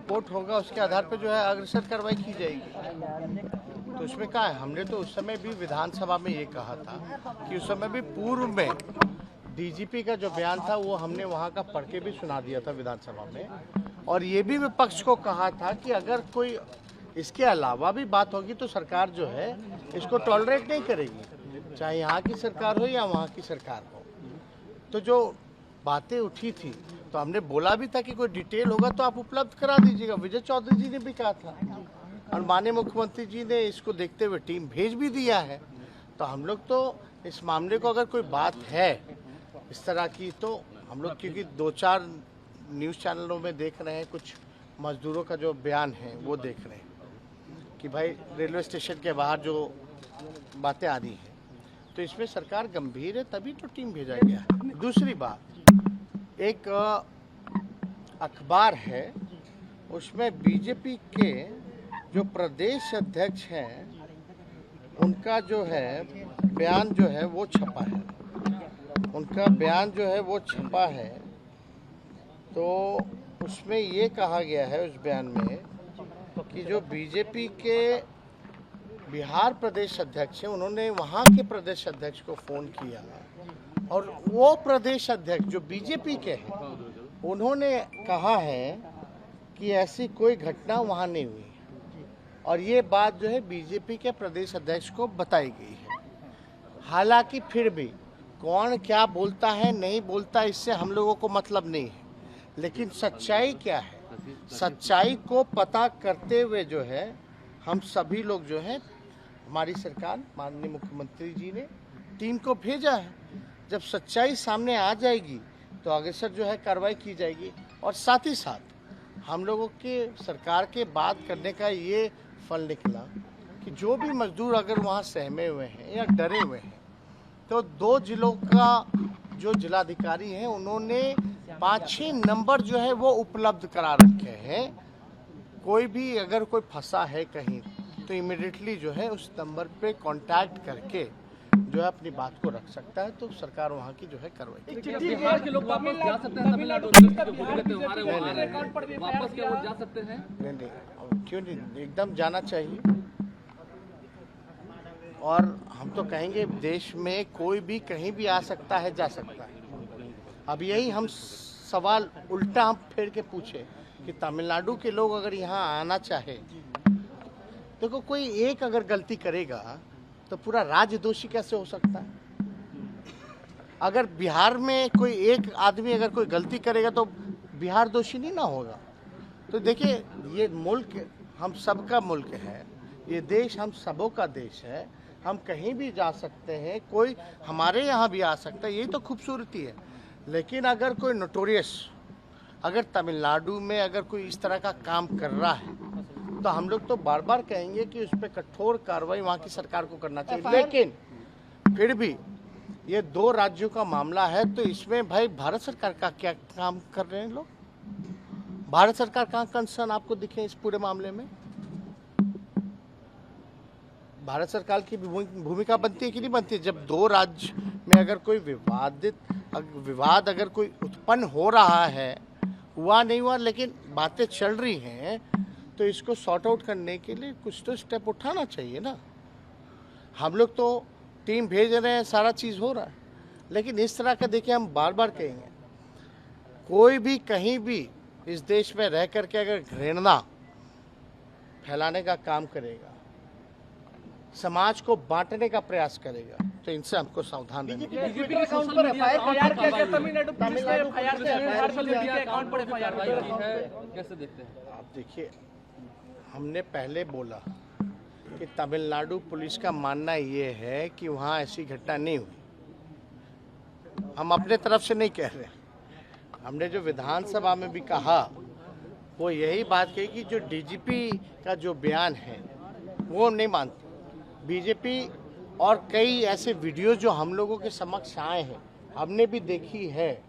Report होगा उसके आधार पर जो है अग्रसर कार्रवाई की जाएगी। तो उसमें क्या है, हमने तो उस समय भी विधानसभा में ये कहा था कि उस समय भी पूर्व में डीजीपी का जो बयान था वो हमने वहाँ का पढ़ के भी सुना दिया था विधानसभा में, और ये भी विपक्ष को कहा था कि अगर कोई इसके अलावा भी बात होगी तो सरकार जो है इसको टॉलरेट नहीं करेगी, चाहे यहाँ की सरकार हो या वहाँ की सरकार हो। तो जो बातें उठी थी तो हमने बोला भी था कि कोई डिटेल होगा तो आप उपलब्ध करा दीजिएगा। विजय चौधरी जी ने भी कहा था और माननीय मुख्यमंत्री जी ने इसको देखते हुए टीम भेज भी दिया है। तो हम लोग तो इस मामले को अगर कोई बात है इस तरह की तो हम लोग, क्योंकि 2-4 न्यूज़ चैनलों में देख रहे हैं, कुछ मजदूरों का जो बयान है वो देख रहे हैं कि भाई रेलवे स्टेशन के बाहर जो बातें आ रही हैं, तो इसमें सरकार गंभीर है तभी तो टीम भेजा गया है। दूसरी बात, एक अखबार है उसमें बीजेपी के जो प्रदेश अध्यक्ष हैं उनका जो है बयान जो है वो छपा है, उनका बयान जो है वो छपा है। तो उसमें ये कहा गया है उस बयान में कि जो बीजेपी के बिहार प्रदेश अध्यक्ष हैं उन्होंने वहाँ के प्रदेश अध्यक्ष को फ़ोन किया और वो प्रदेश अध्यक्ष जो बीजेपी के हैं उन्होंने कहा है कि ऐसी कोई घटना वहाँ नहीं हुई, और ये बात जो है बीजेपी के प्रदेश अध्यक्ष को बताई गई है। हालांकि फिर भी कौन क्या बोलता है नहीं बोलता इससे हम लोगों को मतलब नहीं है, लेकिन सच्चाई क्या है, सच्चाई को पता करते हुए जो है हम सभी लोग जो है, हमारी सरकार माननीय मुख्यमंत्री जी ने टीम को भेजा है। जब सच्चाई सामने आ जाएगी तो अग्रसर जो है कार्रवाई की जाएगी। और साथ ही साथ हम लोगों के सरकार के बात करने का ये फल निकला कि जो भी मजदूर अगर वहाँ सहमे हुए हैं या डरे हुए हैं तो 2 जिलों का जो जिलाधिकारी हैं उन्होंने 5-6 नंबर जो है वो उपलब्ध करा रखे हैं। कोई भी अगर कोई फंसा है कहीं तो इमीडिएटली जो है उस नंबर पे कांटेक्ट करके जो है अपनी बात को रख सकता है। तो सरकार वहाँ की जो है कार्रवाई। बिहार के लोग वापस जा सकते हैं तमिलनाडु में, जो होली के त्योहार है वो वापस क्या वो जा सकते हैं? नहीं, क्यों नहीं, एकदम जाना चाहिए। और हम तो कहेंगे देश में कोई भी कहीं भी आ सकता है, जा सकता है। अब यही हम सवाल उल्टा हम फेर के पूछे कि तमिलनाडु के लोग अगर यहाँ आना चाहे, देखो कोई एक अगर गलती करेगा तो पूरा राज्य दोषी कैसे हो सकता है? अगर बिहार में कोई एक आदमी अगर कोई गलती करेगा तो बिहार दोषी नहीं ना होगा। तो देखिए ये मुल्क हम सबका मुल्क है, ये देश हम सबों का देश है, हम कहीं भी जा सकते हैं, कोई हमारे यहाँ भी आ सकता है, यही तो खूबसूरती है। लेकिन अगर कोई नोटोरियस अगर तमिलनाडु में अगर कोई इस तरह का काम कर रहा है तो हम लोग तो बार बार कहेंगे कि उस पर कठोर कार्रवाई वहाँ की सरकार को करना चाहिए। लेकिन फिर भी ये 2 राज्यों का मामला है तो इसमें भाई भारत सरकार का क्या काम कर रहे हैं लोग? भारत सरकार कहाँ कंसर्न आपको दिखे इस पूरे मामले में? भारत सरकार की भूमिका बनती है कि नहीं बनती है? जब 2 राज्य में अगर कोई विवाद अगर कोई उत्पन्न हो रहा है, हुआ नहीं हुआ लेकिन बातें चल रही हैं, तो इसको सॉर्ट आउट करने के लिए कुछ तो स्टेप उठाना चाहिए ना। हम लोग तो टीम भेज रहे हैं, सारा चीज़ हो रहा है, लेकिन इस तरह का देखिए हम बार बार कहेंगे, कोई भी कहीं भी इस देश में रह करके अगर घृणा फैलाने का काम करेगा, समाज को बांटने का प्रयास करेगा, तो इनसे हमको सावधान रहना चाहिए। बीजेपी के अकाउंट पर एफआईआर किया गया, तमिलनाडु पुलिस ने एफआईआर के अकाउंट पर एफआईआर की है, कैसे देखते हैं आप? देखिए हमने पहले बोला कि तमिलनाडु पुलिस का मानना ये है कि वहाँ ऐसी घटना नहीं हुई। हम अपने तरफ से नहीं कह रहे, हमने जो विधानसभा में भी कहा वो यही बात कही कि जो डीजीपी का जो बयान है वो नहीं मानते बीजेपी। और कई ऐसे वीडियो जो हम लोगों के समक्ष आए हैं, हमने भी देखी है,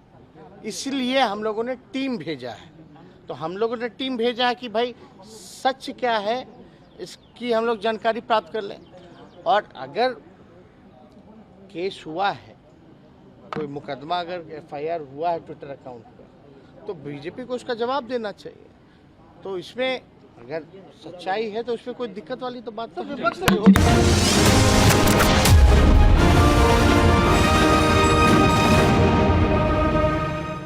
इसलिए हम लोगों ने टीम भेजा है। तो हम लोगों ने टीम भेजा है कि भाई सच क्या है इसकी हम लोग जानकारी प्राप्त कर लें, और अगर केस हुआ है, कोई मुकदमा अगर एफआईआर हुआ है ट्विटर अकाउंट पर, तो बीजेपी को उसका जवाब देना चाहिए। तो इसमें अगर सच्चाई है तो इसमें कोई दिक्कत वाली तो बात तो विपक्ष